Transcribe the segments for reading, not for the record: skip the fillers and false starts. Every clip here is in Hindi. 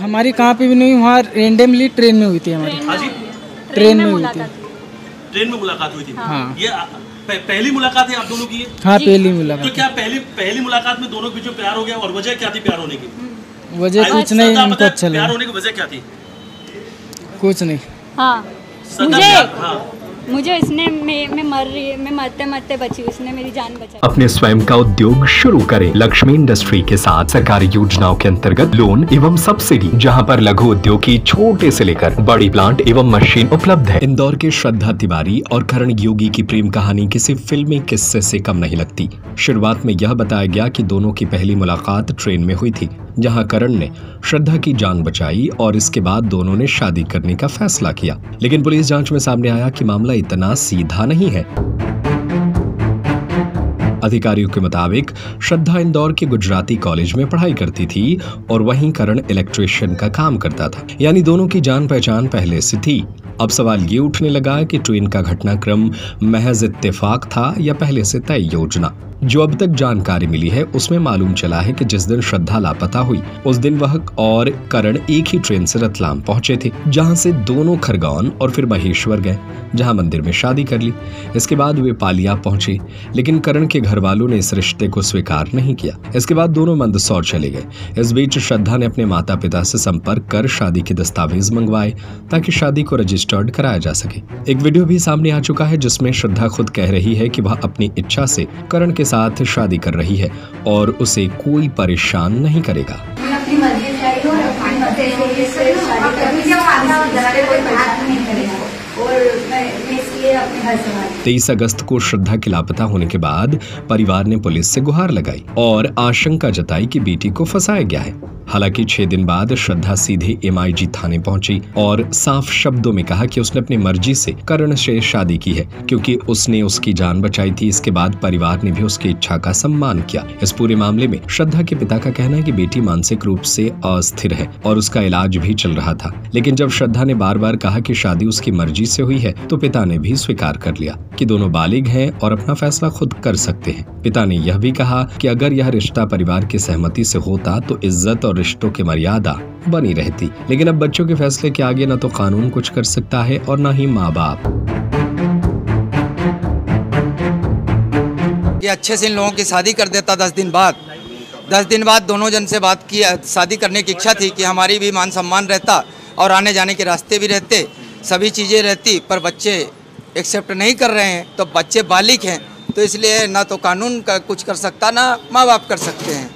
हमारी कहाँ पे भी नहीं, वहाँ रेंडमली ट्रेन में हुई थी हमारी। हाँ जी, ट्रेन में हुई थी। ट्रेन में मुलाकात हुई थी। हाँ। ये पहली मुलाकात है आप दोनों की? हाँ, पहली मुलाकात। तो क्या पहली मुलाकात में दोनों के बीच में प्यार हो गया, और वजह क्या थी प्यार होने की? वजह कुछ नहीं, उनको अच्छा प्यार लगा। होने की वजह क्या थी? कुछ नहीं। हाँ, हाँ। मुझे इसने मैं मर रही, मैं मरते मरते बची, उसने मेरी जान बचाई। अपने स्वयं का उद्योग शुरू करें लक्ष्मी इंडस्ट्री के साथ। सरकारी योजनाओं के अंतर्गत लोन एवं सब्सिडी, जहां पर लघु उद्योग की छोटे से लेकर बड़ी प्लांट एवं मशीन उपलब्ध है। इंदौर के श्रद्धा तिवारी और करण योगी की प्रेम कहानी किसी फिल्मी किस्से से कम नहीं लगती। शुरुआत में यह बताया गया कि दोनों की पहली मुलाकात ट्रेन में हुई थी, जहां करण ने श्रद्धा की जान बचाई और इसके बाद दोनों ने शादी करने का फैसला किया। लेकिन पुलिस जांच में सामने आया कि मामला इतना सीधा नहीं है। अधिकारियों के मुताबिक श्रद्धा इंदौर के गुजराती कॉलेज में पढ़ाई करती थी और वहीं करण इलेक्ट्रिशियन का काम करता था, यानी दोनों की जान पहचान पहले से थी। अब सवाल ये उठने लगा कि ट्रेन का घटनाक्रम महज इत्तेफाक था या पहले से तय योजना। जो अब तक जानकारी मिली है उसमें मालूम चला है कि जिस दिन श्रद्धा लापता हुई उस दिन वह और करण एक ही ट्रेन से रतलाम पहुंचे थे, जहां से दोनों खरगोन और फिर महेश्वर गए, जहां मंदिर में शादी कर ली। इसके बाद वे पालिया पहुंचे, लेकिन करण के घर वालों ने इस रिश्ते को स्वीकार नहीं किया। इसके बाद दोनों मंदसौर चले गए। इस बीच श्रद्धा ने अपने माता पिता से संपर्क कर शादी के दस्तावेज मंगवाए ताकि शादी को रजिस्टर्ड कराया जा सके। एक वीडियो भी सामने आ चुका है जिसमें श्रद्धा खुद कह रही है कि वह अपनी इच्छा से करण के साथ शादी कर रही है और उसे कोई परेशान नहीं करेगा। 23 अगस्त को श्रद्धा के लापता होने के बाद परिवार ने पुलिस से गुहार लगाई और आशंका जताई कि बेटी को फंसाया गया है। हालांकि 6 दिन बाद श्रद्धा सीधे MIG थाने पहुंची और साफ शब्दों में कहा कि उसने अपनी मर्जी से करण से शादी की है, क्योंकि उसने उसकी जान बचाई थी। इसके बाद परिवार ने भी उसकी इच्छा का सम्मान किया। इस पूरे मामले में श्रद्धा के पिता का कहना है कि बेटी मानसिक रूप से अस्थिर है और उसका इलाज भी चल रहा था। लेकिन जब श्रद्धा ने बार बार कहा कि शादी उसकी मर्जी से हुई है तो पिता ने भी स्वीकार कर लिया कि दोनों बालिग हैं और अपना फैसला खुद कर सकते हैं। पिता ने यह भी कहा कि अगर यह रिश्ता परिवार की सहमति से होता तो इज्जत और रिश्तों की मर्यादा बनी रहती, लेकिन अब बच्चों के फैसले के आगे न तो कानून कुछ कर सकता है और न ही माँ बाप। ये अच्छे से इन लोगों की शादी कर देता 10 दिन बाद दोनों जन से बात की, शादी करने की इच्छा थी कि हमारी भी मान सम्मान रहता और आने जाने के रास्ते भी रहते, सभी चीज़ें रहती, पर बच्चे एक्सेप्ट नहीं कर रहे हैं। तो बच्चे बालिग हैं तो इसलिए ना तो कानून का कुछ कर सकता ना माँ बाप कर सकते हैं।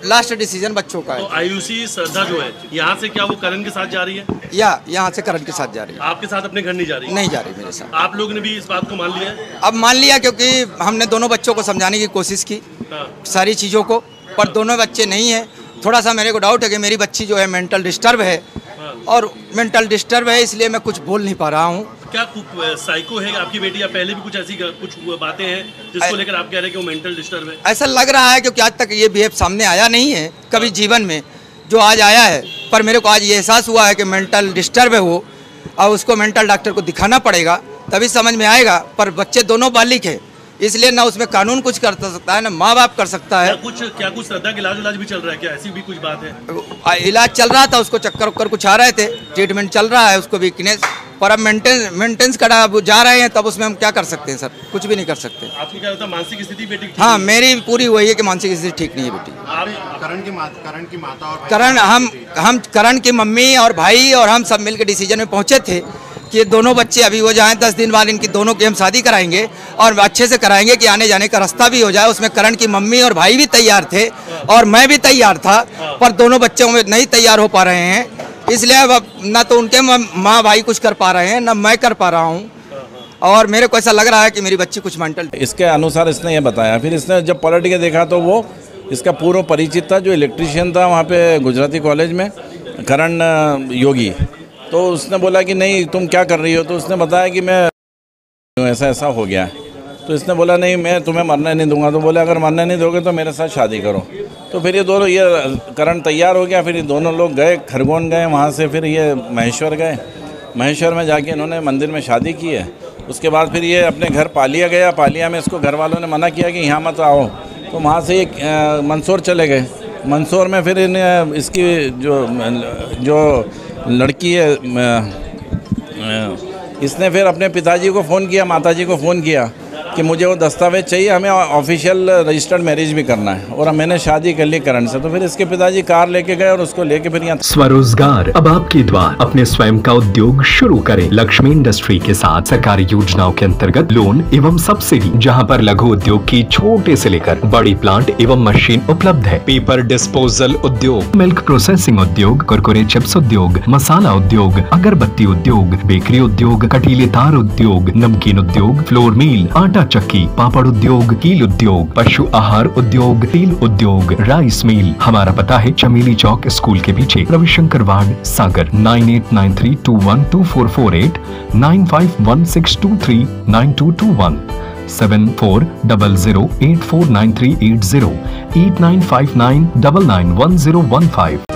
लास्ट डिसीजन बच्चों का है। तो आयुषी श्रद्धा जो है यहाँ से क्या वो करण के साथ जा रही है या यहाँ से करण के साथ जा रही है? आपके साथ अपने घर नहीं जा रही? नहीं जा रही मेरे साथ। आप लोग ने भी इस बात को मान लिया है? अब मान लिया, क्योंकि हमने दोनों बच्चों को समझाने की कोशिश की सारी चीज़ों को, पर दोनों बच्चे नहीं हैं। थोड़ा सा मेरे को डाउट है कि मेरी बच्ची जो है मेंटल डिस्टर्ब है और मेंटल डिस्टर्ब है, इसलिए मैं कुछ बोल नहीं पा रहा हूँ। क्या साइको है आपकी बेटी या पहले भी कुछ ऐसी कुछ बातें हैं जिसको लेकर आप कह रहे हैं कि वो मेंटल डिस्टर्ब है? ऐसा लग रहा है, क्योंकि आज तक ये बिहेव सामने आया नहीं है कभी जीवन में, जो आज आया है। पर मेरे को आज ये एहसास हुआ है कि मेंटल डिस्टर्ब है वो, और उसको मेंटल डॉक्टर को दिखाना पड़ेगा तभी समझ में आएगा। पर बच्चे दोनों बालिग हैं, इसलिए ना उसमें कानून कुछ कर सकता है ना माँ बाप कर सकता है। क्या कुछ श्रद्धा का इलाज भी चल रहा है क्या? ऐसी भी कुछ बात है? इलाज चल रहा था, उसको चक्कर उक्कर कुछ आ रहे थे, ट्रीटमेंट चल रहा है, उसको वीकनेस, पर अब मेंटेनेंस करा जा रहे हैं, तब उसमें हम क्या कर सकते हैं सर? कुछ भी नहीं कर सकते। आपकी क्या होता है मानसिक स्थिति बेटी? हाँ, मेरी पूरी वही है कि मानसिक स्थिति ठीक नहीं है बेटी। करण की माता और हम करण की मम्मी और भाई और हम सब मिलकर डिसीजन में पहुंचे थे कि दोनों बच्चे अभी हो जाएं, 10 दिन बाद इनकी दोनों की हम शादी कराएंगे और अच्छे से कराएंगे कि आने जाने का रास्ता भी हो जाए। उसमें करण की मम्मी और भाई भी तैयार थे और मैं भी तैयार था, पर दोनों बच्चों में नहीं तैयार हो पा रहे हैं, इसलिए अब ना तो उनके माँ भाई कुछ कर पा रहे हैं ना मैं कर पा रहा हूँ, और मेरे को ऐसा लग रहा है कि मेरी बच्ची कुछ मेंटल। इसके अनुसार इसने ये बताया। फिर इसने जब पलट के देखा तो वो इसका पूर्व परिचित था, जो इलेक्ट्रिशियन था वहाँ पे गुजराती कॉलेज में, करण योगी। तो उसने बोला कि नहीं तुम क्या कर रही हो? तो उसने बताया कि मैं ऐसा ऐसा हो गया। तो इसने बोला नहीं मैं तुम्हें मरने नहीं दूंगा। तो बोले अगर मरने नहीं दोगे तो मेरे साथ शादी करो। तो फिर ये दोनों, ये करण तैयार हो गया। फिर ये दोनों लोग गए खरगोन गए, वहाँ से फिर ये महेश्वर गए। महेश्वर में जाके इन्होंने मंदिर में शादी की है। उसके बाद फिर ये अपने घर पालिया गया। पालिया में इसको घर वालों ने मना किया कि यहाँ मत आओ, तो वहाँ से ये मंदसौर चले गए। मंदसौर में फिर इसकी जो लड़की है इसने फिर अपने पिताजी को फ़ोन किया, माताजी को फ़ोन किया कि मुझे वो दस्तावेज चाहिए, हमें ऑफिशियल रजिस्टर्ड मैरिज भी करना है और मैंने शादी कर ली करण से। तो फिर इसके पिताजी कार लेके गए और उसको लेके फिर यहाँ। स्वरोजगार अब आपके द्वार, अपने स्वयं का उद्योग शुरू करें। लक्ष्मी इंडस्ट्री के साथ सरकारी योजनाओं के अंतर्गत लोन एवं सब्सिडी, जहां पर लघु उद्योग की छोटे से लेकर बड़ी प्लांट एवं मशीन उपलब्ध है। पेपर डिस्पोजल उद्योग, मिल्क प्रोसेसिंग उद्योग, कुरकुरे चिप्स उद्योग, मसाला उद्योग, अगरबत्ती उद्योग, बेकरी उद्योग, कटीले तार उद्योग, नमकीन उद्योग, फ्लोर मिल, आटा चक्की, पापड़ उद्योग, कील उद्योग, पशु आहार उद्योग, तेल उद्योग, राइस मिल। हमारा पता है चमेली चौक स्कूल के पीछे, रविशंकर वार्ड, सागर। 9893212448, 9516239221, 7400849380, 8959991015।